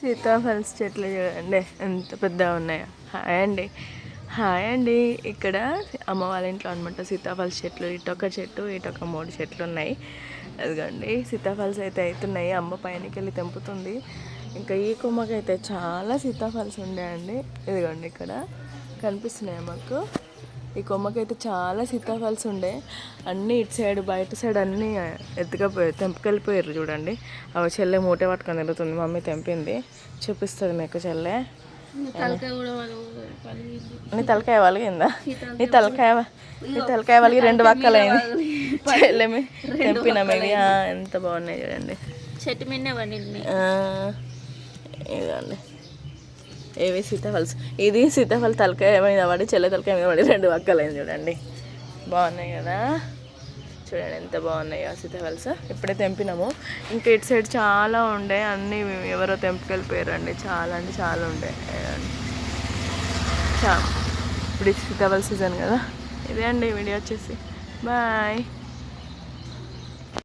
సీతాఫల్స్ చెట్లు చూడండి ఎంత పెద్దగా ఉన్నాయో. హాయ్ అండి. ఇక్కడ అమ్మ వాళ్ళ ఇంట్లో అనమాట సీతాఫల్స్ చెట్లు. ఇటొక చెట్టు ఇటొక 3 చెట్లు ఉన్నాయి. అదిగోండి సీతాఫల్స్ అయితే అవుతున్నాయి. అమ్మ పైనకి వెళ్ళి తెంపుతుంది. ఇంకా ఈ కొమ్మకైతే చాలా సీతాఫల్స్ ఉన్నాయండి. ఇదిగోండి ఇక్కడ కనిపిస్తున్నాయి మాకు. ఈ కొమ్మకైతే చాలా సీతాఫల్స్ ఉండే. అన్నీ ఇటు సైడ్ బయట సైడ్ అన్నీ తెంపుకెళ్ళిపోయారు చూడండి. అవి చెల్లె మూట పట్టుకొని తిరుగుతుంది. మమ్మీ తెంపింది చూపిస్తుంది మీకు చెల్లె. నీ తలకాయ వలిగిందా? నీ తలకాయ వలిగి 2 వక్కలైంది. చెల్లెమి తెంపినాం ఇవి. ఎంత బాగున్నాయి చూడండి. చెట్టు మీద ఇదండి ఏవి సీతాఫల్స్. ఇది సీతాఫల్ తలకాయ మీద పడి చెల్లె తలకాయ మీద పడి 2 వక్కలైంది చూడండి. బాగున్నాయి కదా. చూడండి ఎంత బాగున్నాయి ఆ సీతాఫల్స్. ఇప్పుడే తెంపినాము. ఇంకా ఇటు సైడ్ చాలా ఉండే. అన్నీ ఎవరో తెంపుకెళ్ళిపోయారండి. చాలా అంటే చాలా ఉండే. ఇప్పుడు సీతాఫల్ సీజన్ కదా. ఇదే అండి వీడియో వచ్చేసి. బాయ్.